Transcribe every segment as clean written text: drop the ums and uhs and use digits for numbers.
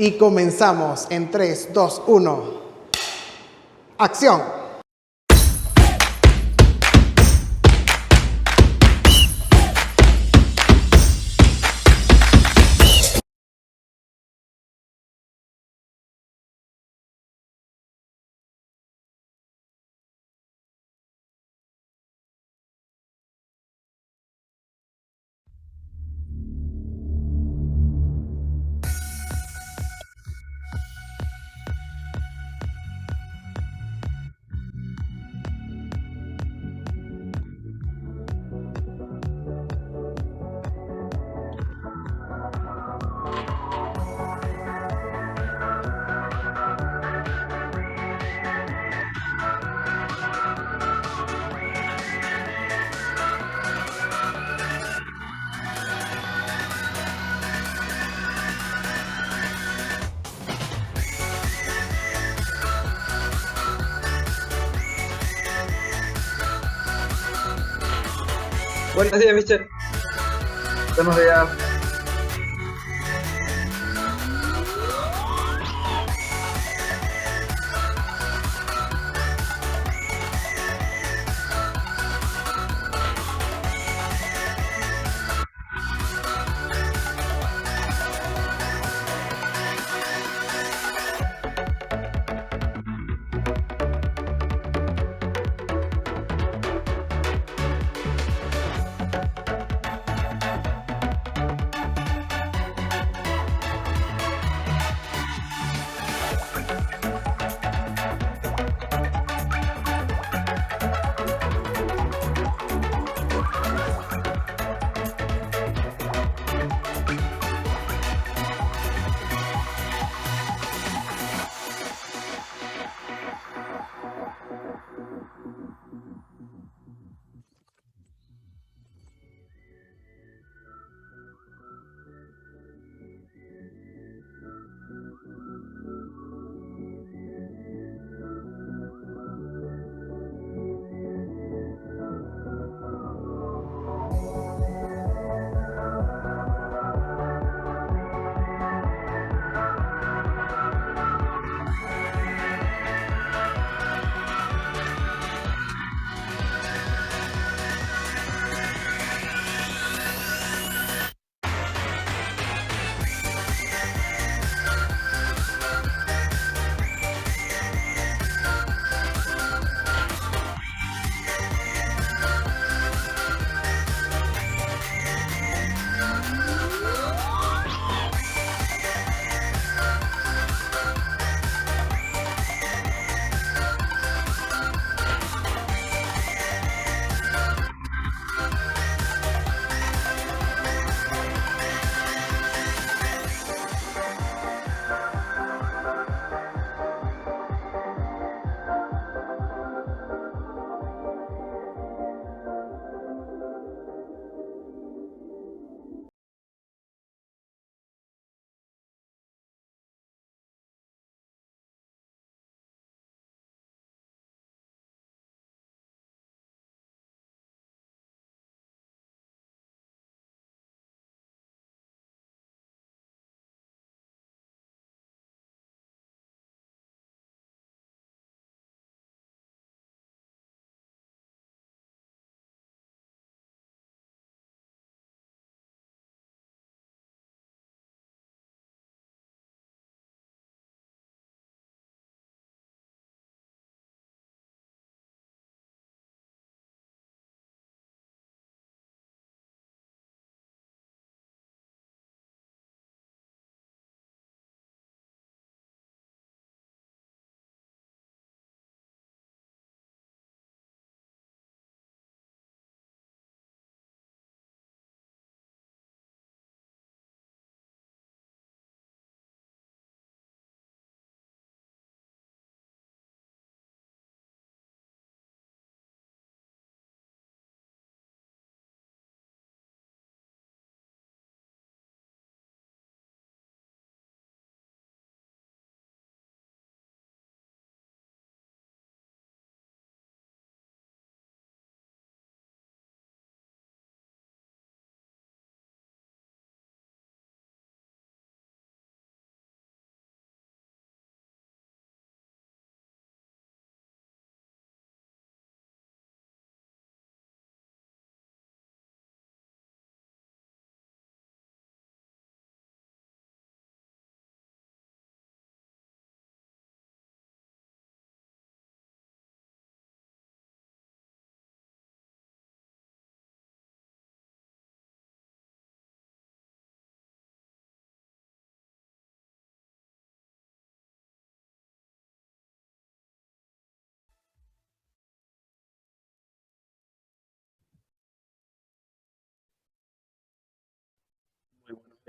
Y comenzamos en 3, 2, 1. ¡Acción! Buenos días, mister. Buenos días.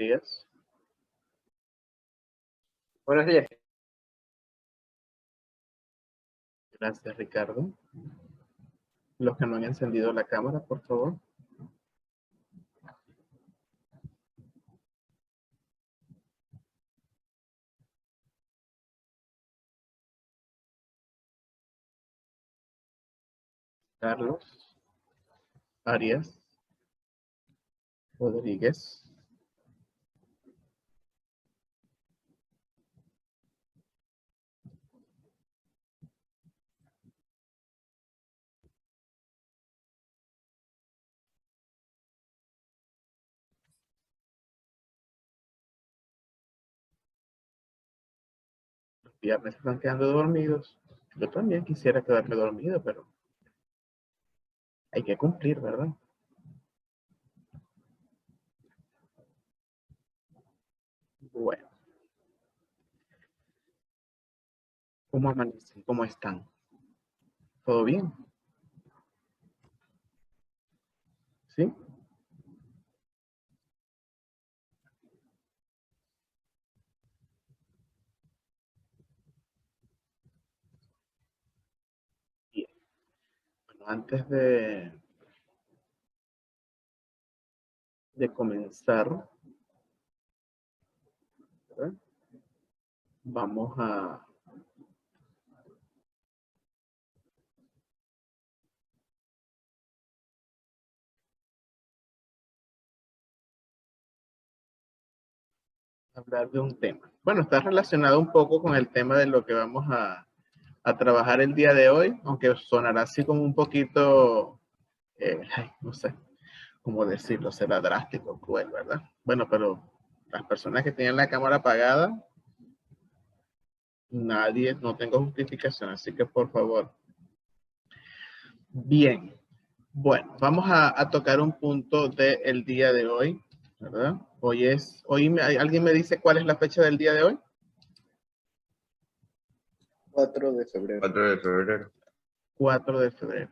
días. Buenos días. Gracias, Ricardo. Los que no han encendido la cámara, por favor. Carlos Arias Rodríguez. Los viernes están quedando dormidos. Yo también quisiera quedarme dormido, pero hay que cumplir, ¿verdad? Bueno. ¿Cómo amanecen? ¿Cómo están? ¿Todo bien? ¿Sí? Bien. Bueno, antes de comenzar, ¿verdad? Vamos a hablar de un tema. Bueno, está relacionado un poco con el tema de lo que vamos a trabajar el día de hoy, aunque sonará así como un poquito, no sé cómo decirlo, será drástico, cruel, ¿verdad? Bueno, pero las personas que tienen la cámara apagada, nadie, no tengo justificación, así que por favor. Bien, bueno, vamos a tocar un punto del día de hoy, ¿verdad? ¿Alguien me dice cuál es la fecha del día de hoy? 4 de febrero. 4 de febrero. 4 de febrero.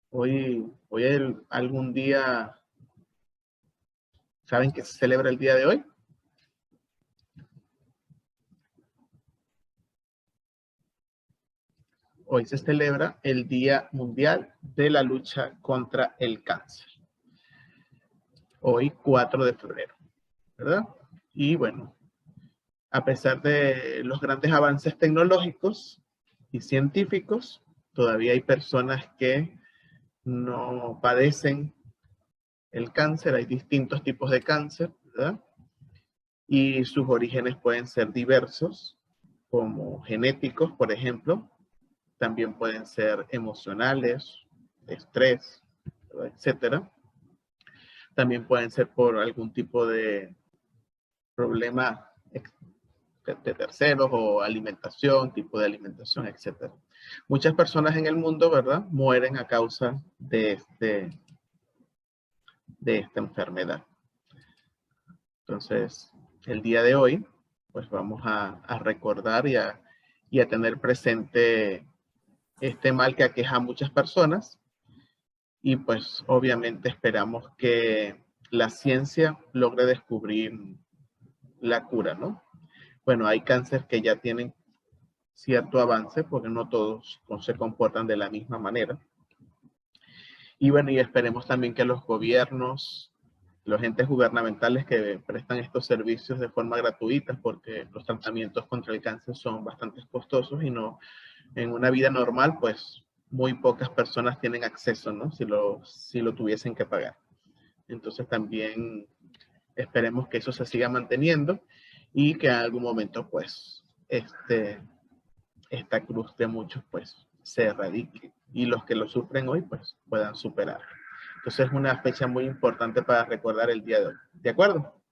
Hoy algún día, ¿saben que se celebra el día de hoy? Hoy se celebra el Día Mundial de la Lucha contra el Cáncer. Hoy, 4 de febrero, ¿verdad? Y bueno, a pesar de los grandes avances tecnológicos y científicos, todavía hay personas que no padecen el cáncer. Hay distintos tipos de cáncer, ¿verdad? Y sus orígenes pueden ser diversos, como genéticos, por ejemplo. También pueden ser emocionales, de estrés, etcétera. También pueden ser por algún tipo de problema de terceros o alimentación, tipo de alimentación, etcétera. Muchas personas en el mundo, ¿verdad?, mueren a causa de esta enfermedad. Entonces, el día de hoy, pues vamos a recordar y a tener presente este mal que aqueja a muchas personas. Y pues obviamente esperamos que la ciencia logre descubrir la cura, ¿no? Bueno, hay cánceres que ya tienen cierto avance porque no todos se comportan de la misma manera. Y bueno, y esperemos también que los gobiernos, los entes gubernamentales que prestan estos servicios de forma gratuita, porque los tratamientos contra el cáncer son bastante costosos y no, en una vida normal, pues muy pocas personas tienen acceso, ¿no? Si lo tuviesen que pagar. Entonces también esperemos que eso se siga manteniendo y que en algún momento, pues, esta cruz de muchos, pues, se erradique y los que lo sufren hoy, pues, puedan superar. Entonces es una fecha muy importante para recordar el día de hoy. ¿De acuerdo?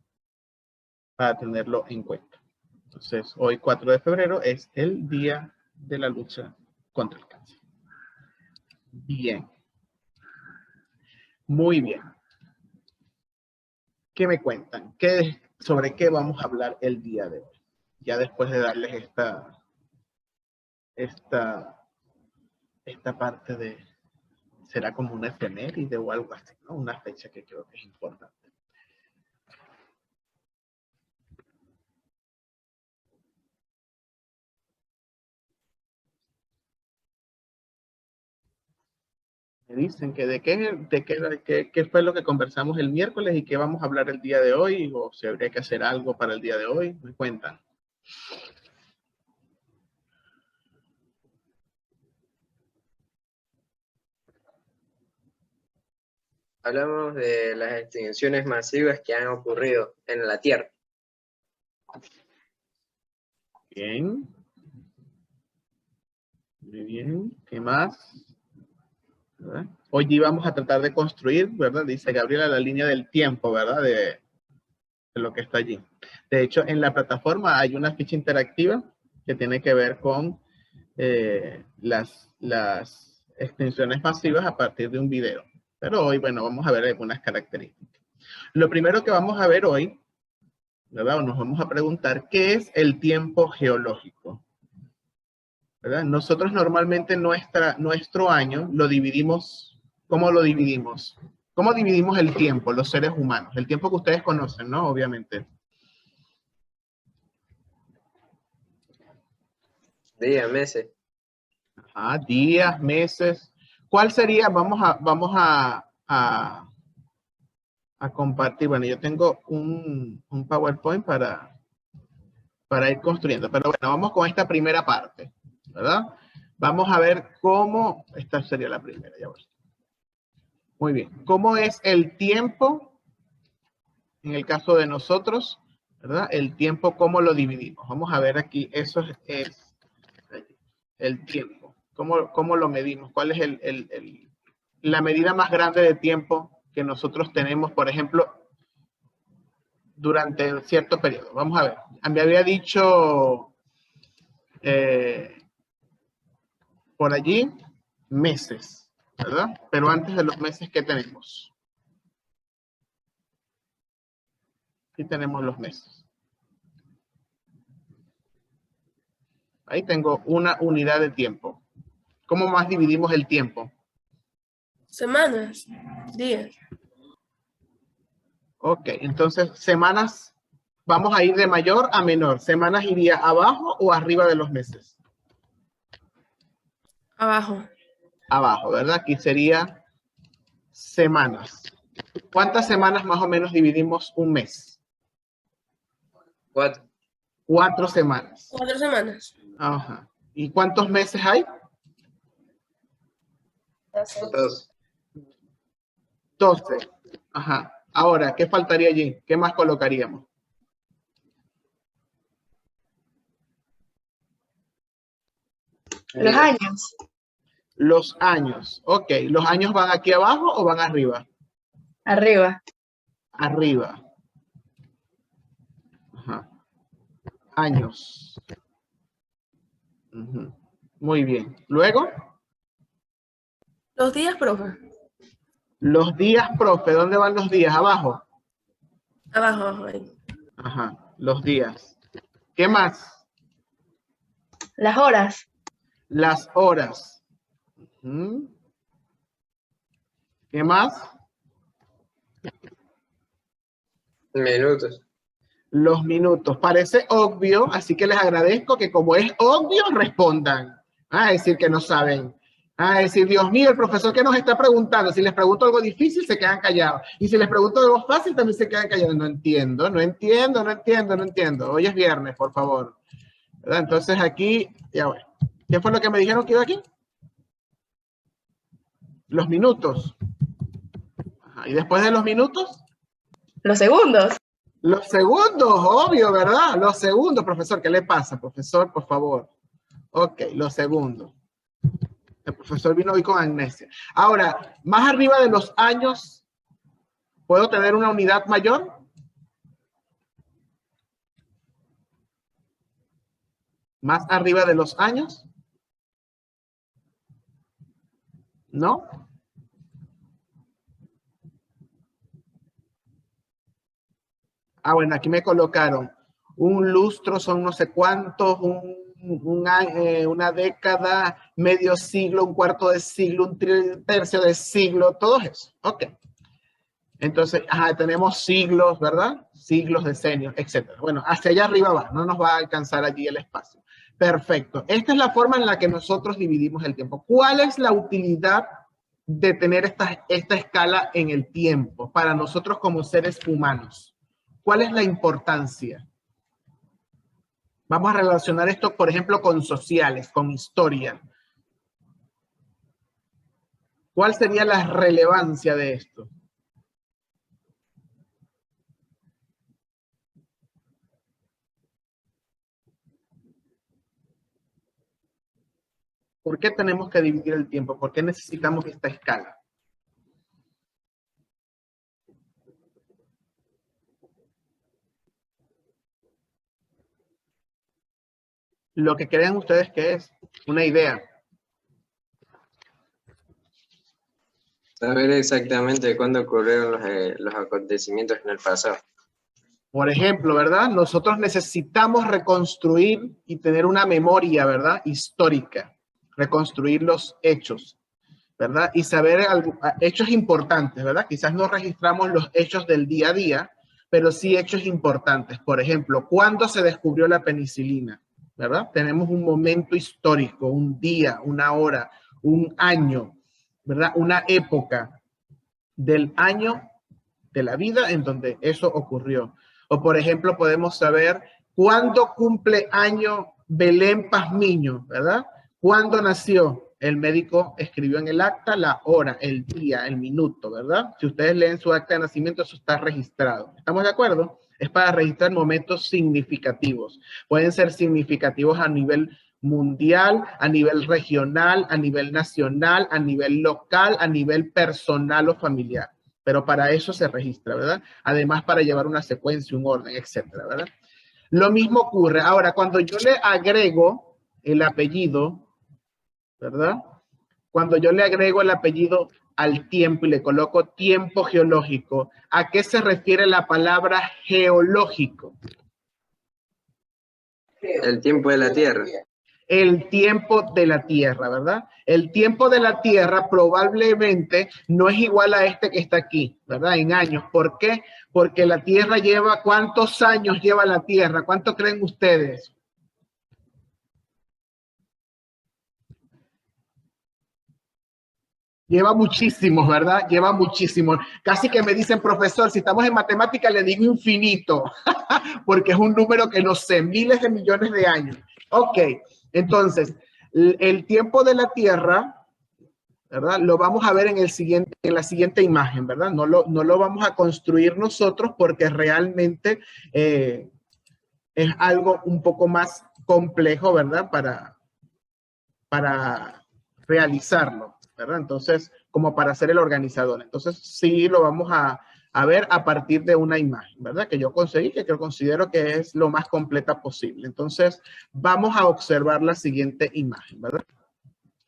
Para tenerlo en cuenta. Entonces, hoy 4 de febrero es el Día de la Lucha contra el Cáncer. Bien. Muy bien. ¿Qué me cuentan? ¿Sobre qué vamos a hablar el día de hoy? Ya después de darles esta parte será como una efeméride o algo así, ¿no? Una fecha que creo que es importante. Me dicen que qué fue lo que conversamos el miércoles y qué vamos a hablar el día de hoy, o si habría que hacer algo para el día de hoy. Me cuentan. Hablamos de las extinciones masivas que han ocurrido en la Tierra. Bien. Muy bien. ¿Qué más? ¿Verdad? Hoy íbamos a tratar de construir, ¿verdad? Dice Gabriela, la línea del tiempo, ¿verdad? De lo que está allí. De hecho, en la plataforma hay una ficha interactiva que tiene que ver con las extinciones masivas a partir de un video. Pero hoy, bueno, vamos a ver algunas características. Lo primero que vamos a ver hoy, ¿verdad? Nos vamos a preguntar, ¿qué es el tiempo geológico? ¿Verdad? Nosotros normalmente nuestro año lo dividimos, ¿cómo lo dividimos? ¿Cómo dividimos el tiempo, los seres humanos? El tiempo que ustedes conocen, ¿no? Obviamente. Días, meses. Ajá, días, meses. ¿Cuál sería? Vamos a compartir. Bueno, yo tengo un PowerPoint para ir construyendo. Pero bueno, vamos con esta primera parte, ¿verdad? Vamos a ver cómo, esta sería la primera, ya voy. Muy bien. ¿Cómo es el tiempo? En el caso de nosotros, ¿verdad? El tiempo, ¿cómo lo dividimos? Vamos a ver aquí, eso es el tiempo. ¿Cómo lo medimos? ¿Cuál es la medida más grande de tiempo que nosotros tenemos, por ejemplo, durante cierto periodo? Vamos a ver. Me había dicho por allí meses, ¿verdad? Pero antes de los meses, ¿qué tenemos? Aquí tenemos los meses. Ahí tengo una unidad de tiempo. ¿Cómo más dividimos el tiempo? Semanas, días. Ok, entonces semanas, vamos a ir de mayor a menor. ¿Semanas iría abajo o arriba de los meses? Abajo. Abajo, ¿verdad? Aquí sería semanas. ¿Cuántas semanas más o menos dividimos un mes? 4. 4 semanas. 4 semanas. Ajá. ¿Y cuántos meses hay? 2. 12. Ajá. Ahora, ¿qué faltaría allí? ¿Qué más colocaríamos? Los años. Los años. Ok. ¿Los años van aquí abajo o van arriba? Arriba. Arriba. Ajá. Años. Ujú. Muy bien. Luego, Los días, profe. los días, profe. ¿Dónde van los días? Abajo. Abajo, abajo. Ahí. Ajá. Los días. ¿Qué más? Las horas. Las horas. Ujú. ¿Qué más? Minutos. Los minutos. Parece obvio, así que les agradezco que como es obvio, respondan. A decir que no saben. A decir, Dios mío, el profesor que nos está preguntando, si les pregunto algo difícil, se quedan callados. Y si les pregunto algo fácil, también se quedan callados. No entiendo, no entiendo, no entiendo, no entiendo. Hoy es viernes, por favor. ¿Verdad? Entonces aquí, ya voy. ¿Qué fue lo que me dijeron que iba aquí? Los minutos. Ajá. Y después de los minutos, Los segundos. los segundos, obvio, ¿verdad? Los segundos, profesor. ¿Qué le pasa, profesor? Por favor. Ok, los segundos. El profesor vino hoy con amnesia. Ahora, más arriba de los años, ¿puedo tener una unidad mayor? ¿Más arriba de los años? ¿No? Ah, bueno, aquí me colocaron un lustro, son no sé cuántos, una década, medio siglo, un cuarto de siglo, un tercio de siglo, todo eso. Ok. Entonces, tenemos siglos, ¿verdad? Siglos, decenios, etc. Bueno, hacia allá arriba va, no nos va a alcanzar allí el espacio. Perfecto. Esta es la forma en la que nosotros dividimos el tiempo. ¿Cuál es la utilidad de tener esta escala en el tiempo para nosotros como seres humanos? ¿Cuál es la importancia? Vamos a relacionar esto, por ejemplo, con sociales, con historia. ¿Cuál sería la relevancia de esto? ¿Por qué tenemos que dividir el tiempo? ¿Por qué necesitamos esta escala? Lo que crean ustedes que es una idea. Saber exactamente cuándo ocurrieron los acontecimientos en el pasado. Por ejemplo, ¿verdad? Nosotros necesitamos reconstruir y tener una memoria, ¿verdad? Histórica. Reconstruir los hechos, ¿verdad? Y saber hechos importantes, ¿verdad? Quizás no registramos los hechos del día a día, pero sí hechos importantes. Por ejemplo, ¿cuándo se descubrió la penicilina? ¿Verdad? Tenemos un momento histórico, un día, una hora, un año, ¿verdad? Una época del año de la vida en donde eso ocurrió. O por ejemplo, podemos saber cuándo cumple año Belén Pazmiño, ¿verdad? ¿Cuándo nació? El médico escribió en el acta la hora, el día, el minuto, ¿verdad? Si ustedes leen su acta de nacimiento, eso está registrado. ¿Estamos de acuerdo? Es para registrar momentos significativos. Pueden ser significativos a nivel mundial, a nivel regional, a nivel nacional, a nivel local, a nivel personal o familiar. Pero para eso se registra, ¿verdad? Además, para llevar una secuencia, un orden, etcétera, ¿verdad? Lo mismo ocurre. Ahora, cuando yo le agrego el apellido, ¿verdad? Cuando yo le agrego el apellido al tiempo y le coloco tiempo geológico, ¿a qué se refiere la palabra geológico? El tiempo de la Tierra. El tiempo de la Tierra, ¿verdad? El tiempo de la Tierra probablemente no es igual a este que está aquí, ¿verdad? En años. ¿Por qué? Porque la Tierra lleva, ¿cuántos años lleva la Tierra? ¿Cuánto creen ustedes? Lleva muchísimos, ¿verdad? Lleva muchísimos. Casi que me dicen, profesor, si estamos en matemática, le digo infinito, porque es un número que no sé, miles de millones de años. Ok, entonces, el tiempo de la Tierra, ¿verdad? Lo vamos a ver en la siguiente imagen, ¿verdad? No lo vamos a construir nosotros porque realmente es algo un poco más complejo, ¿verdad? Para realizarlo, ¿verdad? Entonces, como para ser el organizador. Entonces, sí lo vamos a ver a partir de una imagen, ¿verdad? Que yo conseguí, que yo considero que es lo más completa posible. Entonces, vamos a observar la siguiente imagen, ¿verdad?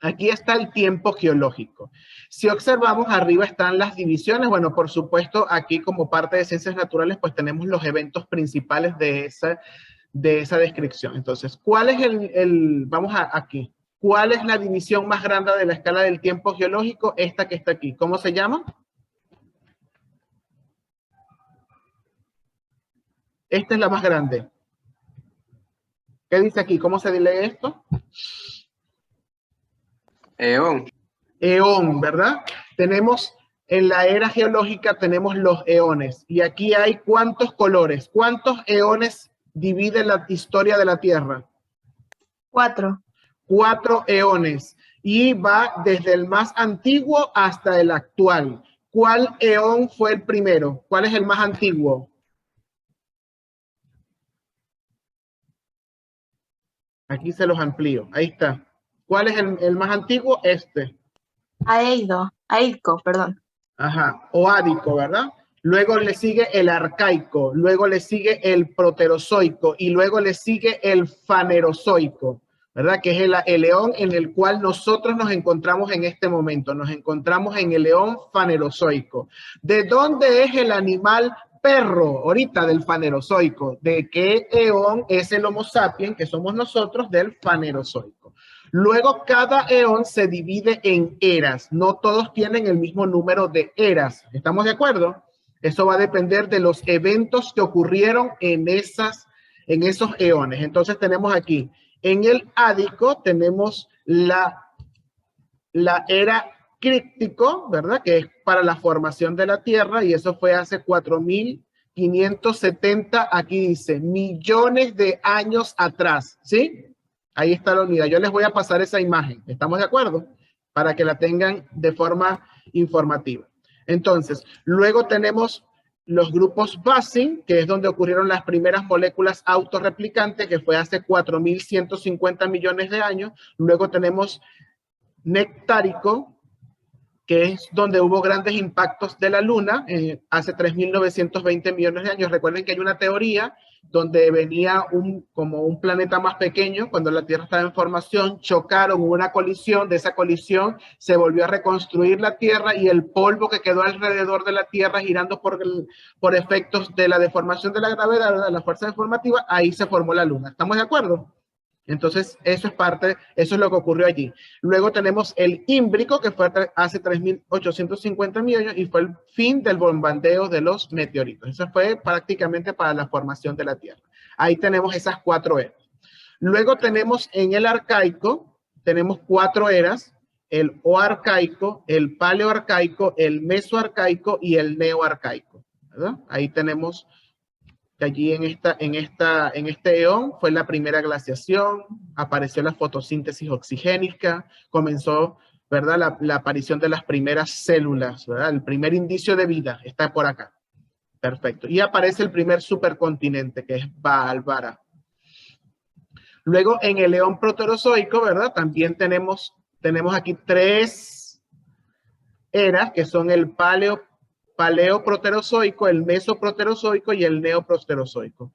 Aquí está el tiempo geológico. Si observamos, arriba están las divisiones. Bueno, por supuesto, aquí como parte de ciencias naturales, pues tenemos los eventos principales de esa descripción. Entonces, ¿cuál es vamos aquí. ¿Cuál es la división más grande de la escala del tiempo geológico? Esta que está aquí. ¿Cómo se llama? Esta es la más grande. ¿Qué dice aquí? ¿Cómo se lee esto? Eón. Eón, ¿verdad? Tenemos, en la era geológica tenemos los eones. Y aquí hay ¿cuántos colores? ¿Cuántos eones divide la historia de la Tierra? 4. 4 eones. Y va desde el más antiguo hasta el actual. ¿Cuál eón fue el primero? ¿Cuál es el más antiguo? Aquí se los amplío. Ahí está. ¿Cuál es el más antiguo? Este. Aico, perdón. Ajá. O ádico, ¿verdad? Luego le sigue el arcaico. Luego le sigue el proterozoico. Y luego le sigue el fanerozoico, ¿verdad? Que es el eón en el cual nosotros nos encontramos en este momento. Nos encontramos en el eón fanerozoico. ¿De dónde es el animal perro, ahorita del Fanerozoico. ¿De qué eón es el Homo sapiens, que somos nosotros, del Fanerozoico? Luego, cada eón se divide en eras. No todos tienen el mismo número de eras. ¿Estamos de acuerdo? Eso va a depender de los eventos que ocurrieron en esos eones. Entonces tenemos aquí, en el Ádico tenemos la era críptico, ¿verdad? Que es para la formación de la Tierra, y eso fue hace 4.570, aquí dice, millones de años atrás, ¿sí? Ahí está la unidad. Yo les voy a pasar esa imagen, ¿estamos de acuerdo? Para que la tengan de forma informativa. Entonces, luego tenemos los grupos Basin, que es donde ocurrieron las primeras moléculas autorreplicantes, que fue hace 4.150 millones de años. Luego tenemos Nectárico, que es donde hubo grandes impactos de la Luna, hace 3.920 millones de años. Recuerden que hay una teoría donde venía como un planeta más pequeño, cuando la Tierra estaba en formación, chocaron, hubo una colisión, de esa colisión se volvió a reconstruir la Tierra, y el polvo que quedó alrededor de la Tierra girando por efectos de la deformación de la gravedad, ¿verdad? La fuerza deformativa, ahí se formó la Luna. ¿Estamos de acuerdo? Entonces, eso es lo que ocurrió allí. Luego tenemos el Ímbrico, que fue hace 3.850 millones, y fue el fin del bombardeo de los meteoritos. Eso fue prácticamente para la formación de la Tierra. Ahí tenemos esas 4 eras. Luego tenemos en el Arcaico, tenemos 4 eras: el Oarcaico, el Paleoarcaico, el Mesoarcaico y el Neoarcaico, ¿verdad? Ahí tenemos que allí en este eón fue la primera glaciación, apareció la fotosíntesis oxigénica, comenzó, ¿verdad?, la aparición de las primeras células, ¿verdad? El primer indicio de vida está por acá. Perfecto. Y aparece el primer supercontinente, que es Baalbara. Luego, en el eón proterozoico, ¿verdad?, también tenemos aquí 3 eras, que son el paleoproterozoico, el mesoproterozoico y el neoproterozoico.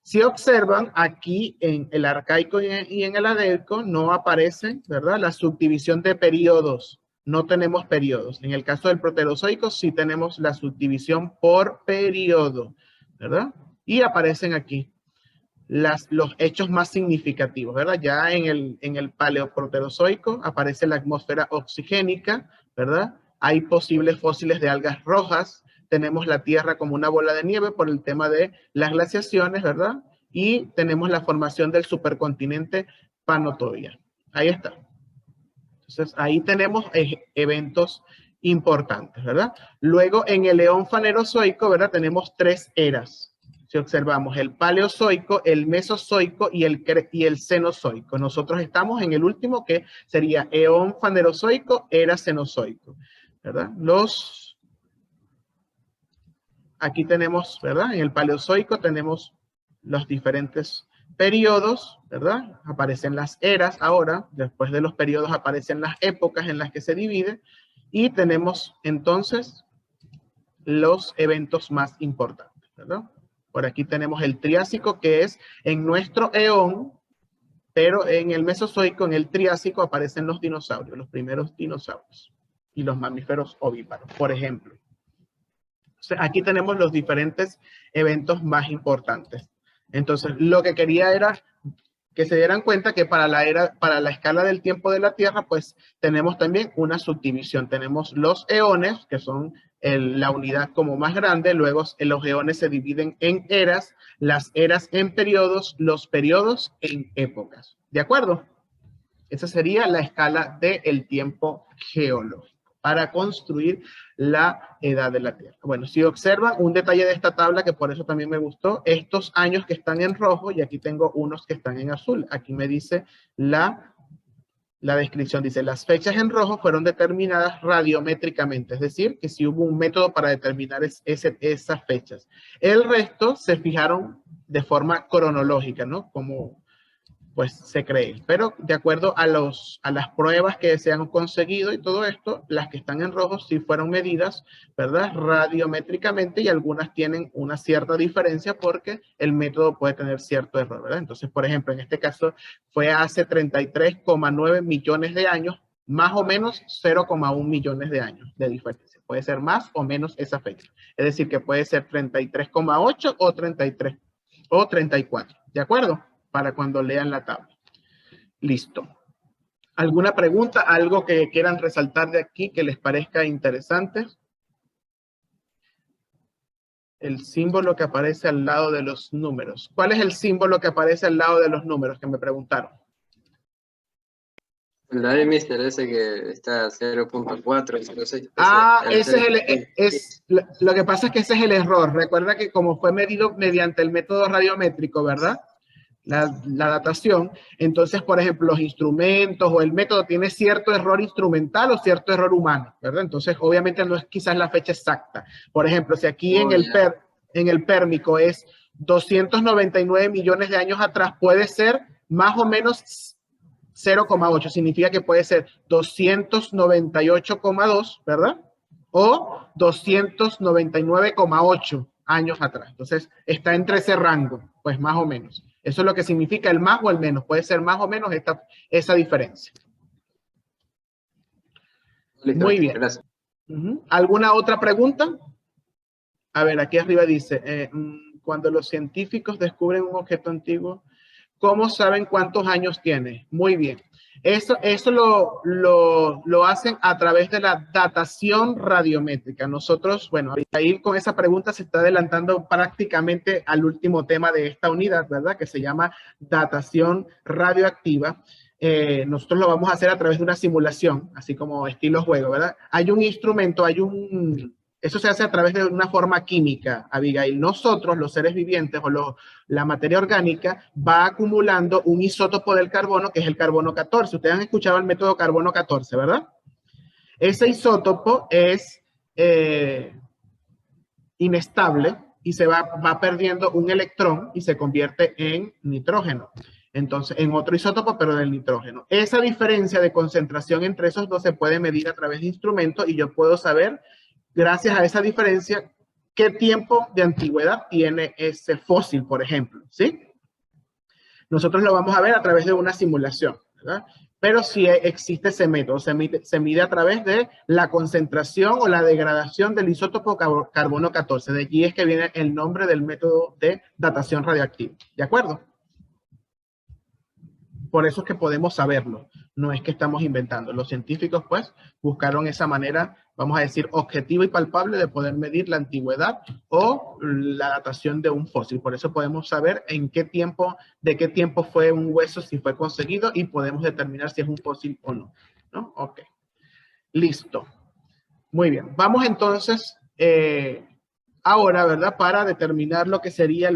Si observan, aquí en el Arcaico y en el Adeico no aparece, ¿verdad?, la subdivisión de periodos. No tenemos periodos. En el caso del Proterozoico sí tenemos la subdivisión por periodo, ¿verdad? Y aparecen aquí los hechos más significativos, ¿verdad? Ya en el Paleoproterozoico aparece la atmósfera oxigénica, ¿verdad? Hay posibles fósiles de algas rojas. Tenemos la Tierra como una bola de nieve por el tema de las glaciaciones, ¿verdad? Y tenemos la formación del supercontinente Pannotoia. Ahí está. Entonces, ahí tenemos eventos importantes, ¿verdad? Luego, en el eón fanerozoico, ¿verdad?, tenemos 3 eras. Si observamos el Paleozoico, el Mesozoico y el Cenozoico. Nosotros estamos en el último, que sería eón fanerozoico, era Cenozoico, ¿verdad? Aquí tenemos, ¿verdad? En el Paleozoico tenemos los diferentes periodos, ¿verdad? Aparecen las eras ahora, después de los periodos aparecen las épocas en las que se divide, y tenemos entonces los eventos más importantes, ¿verdad? Por aquí tenemos el Triásico, que es en nuestro eón, pero en el Mesozoico, en el Triásico, aparecen los dinosaurios, los primeros dinosaurios y los mamíferos ovíparos, por ejemplo. Entonces, aquí tenemos los diferentes eventos más importantes. Entonces, lo que quería era que se dieran cuenta que para la escala del tiempo de la Tierra, pues tenemos también una subdivisión. Tenemos los eones, que son la unidad como más grande. Luego los eones se dividen en eras, las eras en periodos, los periodos en épocas. ¿De acuerdo? Esa sería la escala del tiempo geológico para construir la edad de la Tierra. Bueno, si observan un detalle de esta tabla, que por eso también me gustó, estos años que están en rojo, y aquí tengo unos que están en azul. Aquí me dice la descripción, dice, las fechas en rojo fueron determinadas radiométricamente, es decir, que si hubo un método para determinar esas fechas. El resto se fijaron de forma cronológica, ¿no? Como pues se cree, pero de acuerdo a las pruebas que se han conseguido y todo esto, las que están en rojo sí fueron medidas, ¿verdad?, radiométricamente, y algunas tienen una cierta diferencia porque el método puede tener cierto error, ¿verdad? Entonces, por ejemplo, en este caso fue hace 33,9 millones de años, más o menos 0,1 millones de años de diferencia. Puede ser más o menos esa fecha. Es decir, que puede ser 33,8 o 33 o 34. ¿De acuerdo? Para cuando lean la tabla. Listo. ¿Alguna pregunta? ¿Algo que quieran resaltar de aquí que les parezca interesante? El símbolo que aparece al lado de los números. ¿Cuál es el símbolo que aparece al lado de los números que me preguntaron? El de Mister, ese que está 0.4, 0.6. Ah, lo que pasa es que ese es el error. Recuerda que como fue medido mediante el método radiométrico, ¿verdad? La datación, entonces, por ejemplo, los instrumentos o el método tiene cierto error instrumental o cierto error humano, ¿verdad? Entonces, obviamente no es quizás la fecha exacta. Por ejemplo, si aquí en el pérmico es 299 millones de años atrás, puede ser más o menos 0,8, significa que puede ser 298,2, ¿verdad? O 299,8 años atrás. Entonces, está entre ese rango, pues más o menos. Eso es lo que significa el más o el menos. Puede ser más o menos esa diferencia. Listo, muy bien. Gracias. ¿Alguna otra pregunta? A ver, aquí arriba dice, cuando los científicos descubren un objeto antiguo, ¿cómo saben cuántos años tiene? Muy bien. Eso lo hacen a través de la datación radiométrica. Nosotros, bueno, ahí con esa pregunta se está adelantando prácticamente al último tema de esta unidad, ¿verdad? Que se llama datación radioactiva. Nosotros lo vamos a hacer a través de una simulación, así como estilo juego, ¿verdad? Hay un instrumento, eso se hace a través de una forma química, Abigail. Nosotros, los seres vivientes o la materia orgánica, va acumulando un isótopo del carbono, que es el carbono 14. Ustedes han escuchado el método carbono 14, ¿verdad? Ese isótopo es inestable y se va perdiendo un electrón y se convierte en nitrógeno. Entonces, en otro isótopo, pero del nitrógeno. Esa diferencia de concentración entre esos dos se puede medir a través de instrumentos y yo puedo saber, gracias a esa diferencia, qué tiempo de antigüedad tiene ese fósil, por ejemplo, ¿sí? Nosotros lo vamos a ver a través de una simulación, ¿verdad? Pero sí existe ese método, se mide a través de la concentración o la degradación del isótopo carbono 14. De allí es que viene el nombre del método de datación radioactiva, ¿de acuerdo? Por eso es que podemos saberlo, no es que estamos inventando. Los científicos, pues, buscaron esa manera, vamos a decir, objetiva y palpable de poder medir la antigüedad o la datación de un fósil. Por eso podemos saber en qué tiempo, de qué tiempo fue un hueso, si fue conseguido, y podemos determinar si es un fósil o no. ¿No? Ok. Listo. Muy bien. Vamos entonces, ahora, ¿verdad? Para determinar lo que sería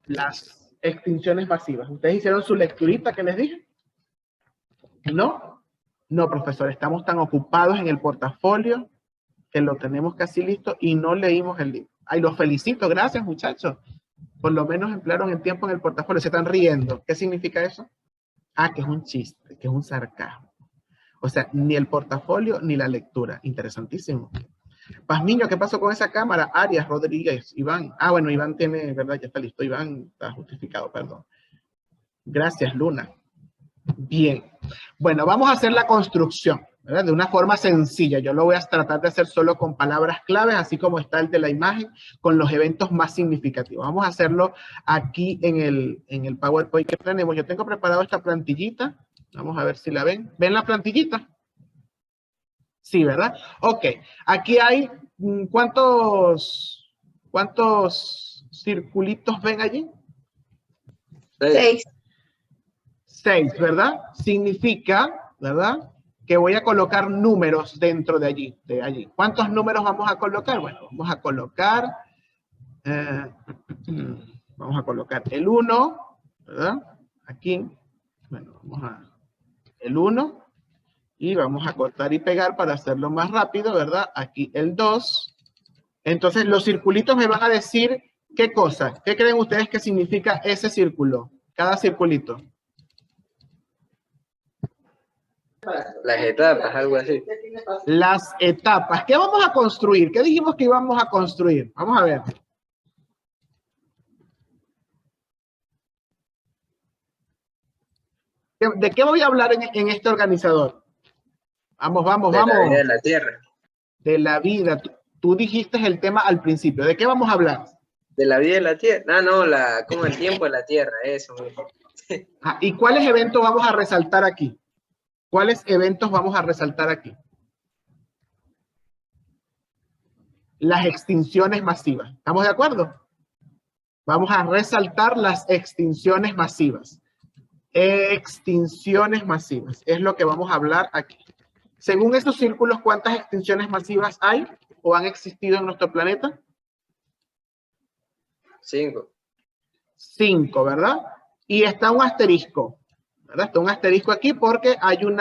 las extinciones masivas. ¿Ustedes hicieron su lecturita que les dije? ¿No? No, profesor, estamos tan ocupados en el portafolio que lo tenemos casi listo y no leímos el libro. Ay, los felicito, gracias muchachos. Por lo menos emplearon el tiempo en el portafolio, se están riendo. ¿Qué significa eso? Ah, que es un chiste, que es un sarcasmo. O sea, ni el portafolio ni la lectura. Interesantísimo. Pazmiño, ¿qué pasó con esa cámara? Arias, Rodríguez, Iván. Ah, bueno, Iván tiene, ¿verdad? Ya está listo. Iván está justificado, perdón. Gracias, Luna. Bien. Bueno, vamos a hacer la construcción, ¿verdad? De una forma sencilla. Yo lo voy a tratar de hacer solo con palabras claves, así como está el de la imagen, con los eventos más significativos. Vamos a hacerlo aquí en el PowerPoint que tenemos. Yo tengo preparado esta plantillita. Vamos a ver si la ven. ¿Ven la plantillita? Sí, ¿verdad? Ok. Aquí hay, ¿cuántos circulitos ven allí? 6. 6, ¿verdad? Significa, ¿verdad? Que voy a colocar números dentro de allí. ¿Cuántos números vamos a colocar? Bueno, vamos a colocar el 1, ¿verdad? Aquí, bueno, el 1. Y vamos a cortar y pegar para hacerlo más rápido, ¿verdad? Aquí el 2. Entonces, los circulitos me van a decir qué cosa. ¿Qué creen ustedes que significa ese círculo? Cada circulito. Las etapas, algo así. Las etapas. ¿Qué vamos a construir? ¿Qué dijimos que íbamos a construir? Vamos a ver. ¿De qué voy a hablar en este organizador? Vamos, vamos, De la vida vamos. de la Tierra. De la vida. Tú dijiste el tema al principio. ¿De qué vamos a hablar? De la vida de la Tierra. Ah, no, como el tiempo de la Tierra, eso mismo. Ah, ¿y cuáles eventos vamos a resaltar aquí? ¿Cuáles eventos vamos a resaltar aquí? Las extinciones masivas. ¿Estamos de acuerdo? Vamos a resaltar las extinciones masivas. Extinciones masivas. Es lo que vamos a hablar aquí. Según estos círculos, ¿cuántas extinciones masivas hay o han existido en nuestro planeta? 5. 5, ¿verdad? Y está un asterisco, ¿verdad? Está un asterisco aquí porque hay un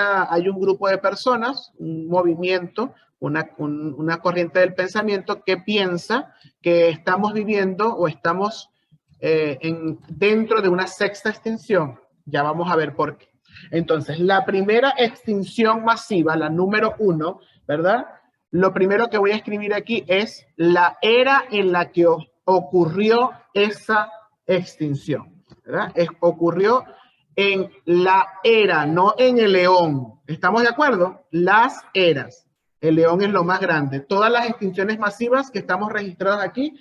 grupo de personas, un movimiento, una corriente del pensamiento que piensa que estamos viviendo o estamos dentro de una sexta extinción. Ya vamos a ver por qué. Entonces, la primera extinción masiva, la número 1, ¿verdad? Lo primero que voy a escribir aquí es la era en la que ocurrió esa extinción, ¿verdad? Ocurrió en la era, no en el león. ¿Estamos de acuerdo? Las eras. El león es lo más grande. Todas las extinciones masivas que estamos registradas aquí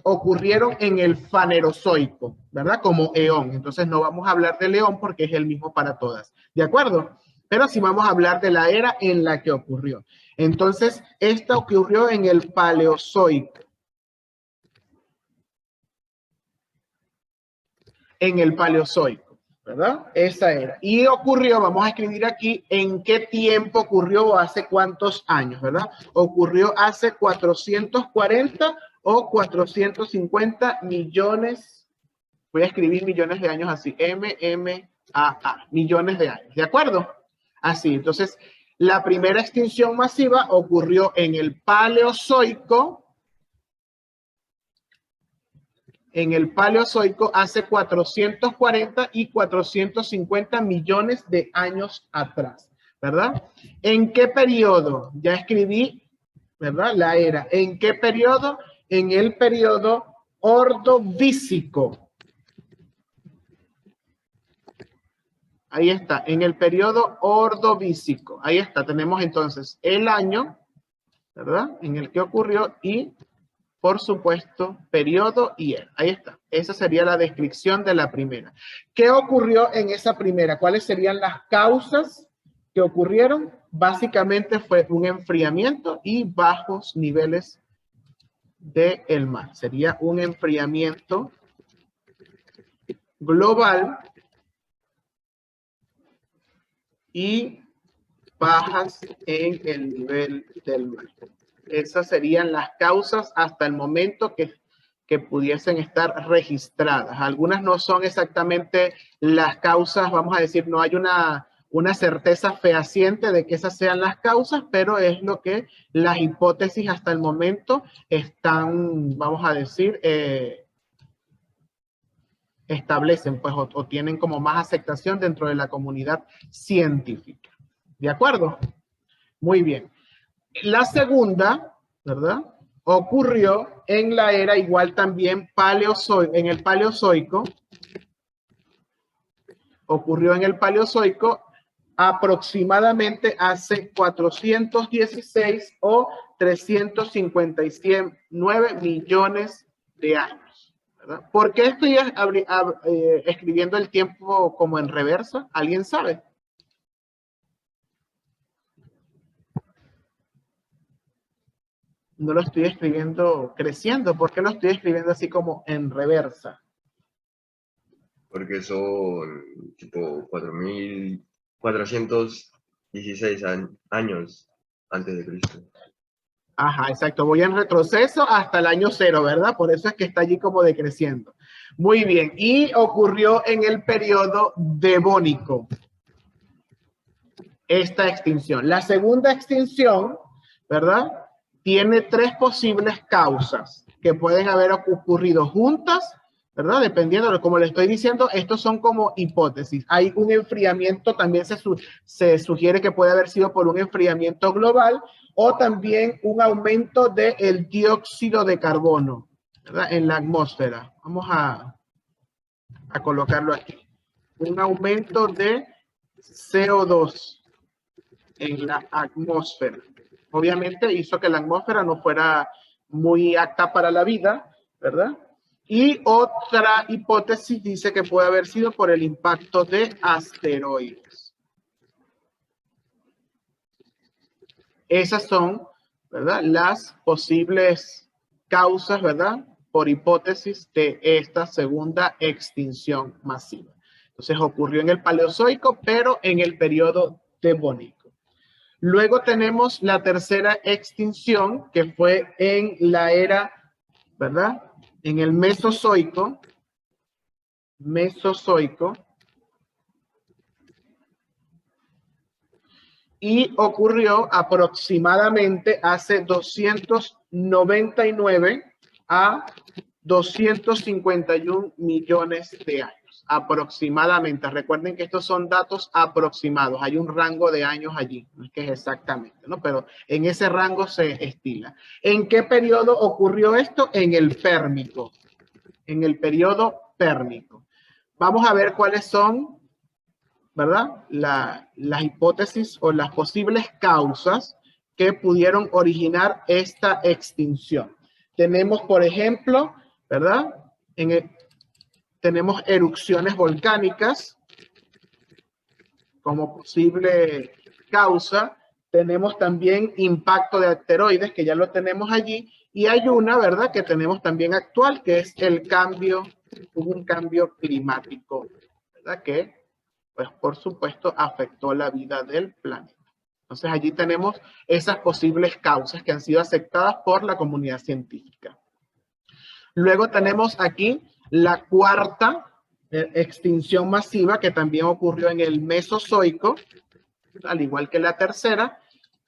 ocurrieron en el fanerozoico, ¿verdad? Como eón. Entonces no vamos a hablar de león porque es el mismo para todas. ¿De acuerdo? Pero sí vamos a hablar de la era en la que ocurrió. Entonces, esta ocurrió en el paleozoico. En el paleozoico, ¿verdad? Esa era. Y ocurrió, vamos a escribir aquí, en qué tiempo ocurrió o hace cuántos años, ¿verdad? Ocurrió hace 440 o 450 millones, voy a escribir millones de años así, M-M-A-A, millones de años, ¿de acuerdo? Así, entonces, la primera extinción masiva ocurrió en el Paleozoico, hace 440 y 450 millones de años atrás, ¿verdad? ¿En qué periodo? Ya escribí, ¿verdad? La era. ¿En qué periodo? En el periodo Ordovícico. Ahí está, en el periodo Ordovícico. Ahí está, tenemos entonces el año, ¿verdad? En el que ocurrió y, por supuesto, periodo y era. Ahí está. Esa sería la descripción de la primera. ¿Qué ocurrió en esa primera? ¿Cuáles serían las causas que ocurrieron? Básicamente fue un enfriamiento y bajos niveles del mar. Sería un enfriamiento global y bajas en el nivel del mar. Esas serían las causas hasta el momento que pudiesen estar registradas. Algunas no son exactamente las causas, vamos a decir, no hay una certeza fehaciente de que esas sean las causas, pero es lo que las hipótesis hasta el momento están, vamos a decir, establecen, pues, o tienen como más aceptación dentro de la comunidad científica. ¿De acuerdo? Muy bien. La segunda, ¿verdad? Ocurrió en la era igual también en el Paleozoico. Ocurrió en el Paleozoico aproximadamente hace 416 o 359 millones de años. ¿Verdad? ¿Por qué estoy escribiendo el tiempo como en reversa? ¿Alguien sabe? No lo estoy escribiendo creciendo. ¿Por qué lo estoy escribiendo así como en reversa? Porque son tipo 4.416 años antes de Cristo. Ajá, exacto. Voy en retroceso hasta el año 0, ¿verdad? Por eso es que está allí como decreciendo. Muy bien. Y ocurrió en el periodo Devónico esta extinción. La segunda extinción, ¿verdad? Tiene 3 posibles causas que pueden haber ocurrido juntas, ¿verdad? Dependiendo de, como le estoy diciendo, estos son como hipótesis. Hay un enfriamiento, también se sugiere que puede haber sido por un enfriamiento global o también un aumento del dióxido de carbono, ¿verdad? En la atmósfera. Vamos a colocarlo aquí. Un aumento de CO2. en la atmósfera. Obviamente hizo que la atmósfera no fuera muy apta para la vida, ¿verdad? Y otra hipótesis dice que puede haber sido por el impacto de asteroides. Esas son, ¿verdad?, las posibles causas, ¿verdad?, por hipótesis de esta segunda extinción masiva. Entonces ocurrió en el Paleozoico, pero en el periodo Devónico. Luego tenemos la tercera extinción, que fue en la era, ¿verdad?, en el Mesozoico. Y ocurrió aproximadamente hace 299 a 251 millones de años. Aproximadamente. Recuerden que estos son datos aproximados. Hay un rango de años allí. No es que es exactamente, ¿no? Pero en ese rango se estila. ¿En qué periodo ocurrió esto? En el Pérmico. En el periodo Pérmico. Vamos a ver cuáles son, ¿verdad?, las hipótesis o las posibles causas que pudieron originar esta extinción. Tenemos, por ejemplo, ¿verdad?, tenemos erupciones volcánicas como posible causa. Tenemos también impacto de asteroides, que ya lo tenemos allí. Y hay una, ¿verdad?, que tenemos también actual, que es el cambio, un cambio climático, ¿verdad?, que, pues, por supuesto, afectó la vida del planeta. Entonces, allí tenemos esas posibles causas que han sido aceptadas por la comunidad científica. Luego tenemos aquí la cuarta extinción masiva, que también ocurrió en el Mesozoico, al igual que la tercera,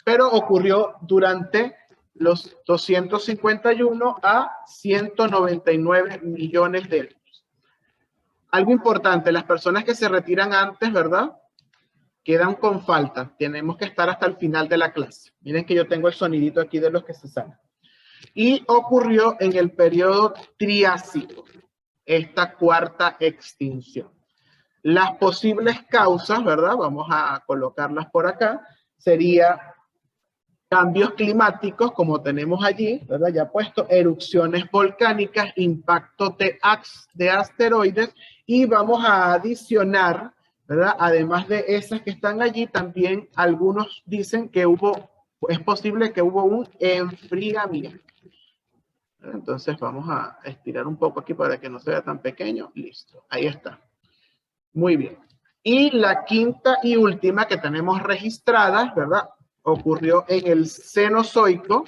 pero ocurrió durante los 251 a 199 millones de años. Algo importante, las personas que se retiran antes, ¿verdad?, quedan con falta. Tenemos que estar hasta el final de la clase. Miren que yo tengo el sonidito aquí de los que se salen. Y ocurrió en el periodo Triásico, esta cuarta extinción. Las posibles causas, ¿verdad?, vamos a colocarlas por acá, sería cambios climáticos, como tenemos allí, ¿verdad?, ya puesto, erupciones volcánicas, impacto de asteroides, y vamos a adicionar, ¿verdad?, además de esas que están allí, también algunos dicen que es posible que hubo un enfriamiento. Entonces vamos a estirar un poco aquí para que no se vea tan pequeño. Listo, ahí está. Muy bien. Y la quinta y última que tenemos registrada, ¿verdad?, ocurrió en el Cenozoico.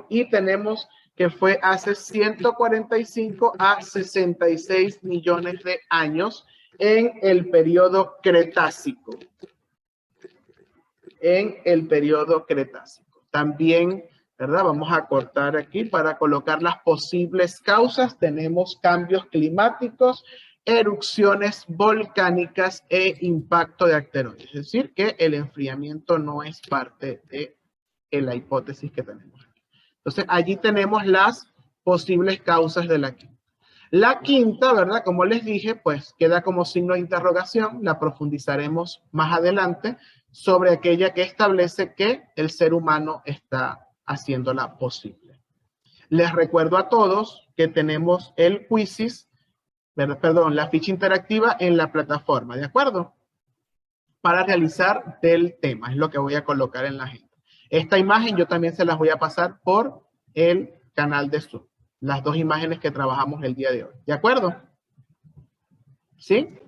Y tenemos que fue hace 145 a 66 millones de años en el periodo Cretácico. También, ¿verdad?, vamos a cortar aquí para colocar las posibles causas. Tenemos cambios climáticos, erupciones volcánicas e impacto de asteroides. Es decir, que el enfriamiento no es parte de la hipótesis que tenemos aquí. Entonces, allí tenemos las posibles causas de la quinta. La quinta, ¿verdad?, como les dije, pues queda como signo de interrogación. La profundizaremos más adelante sobre aquella que establece que el ser humano está haciéndola posible. Les recuerdo a todos que tenemos el quizzes, perdón, la ficha interactiva en la plataforma, ¿de acuerdo?, para realizar del tema. Es lo que voy a colocar en la agenda. Esta imagen yo también se las voy a pasar por el canal de Zoom. Las dos imágenes que trabajamos el día de hoy. ¿De acuerdo? ¿Sí?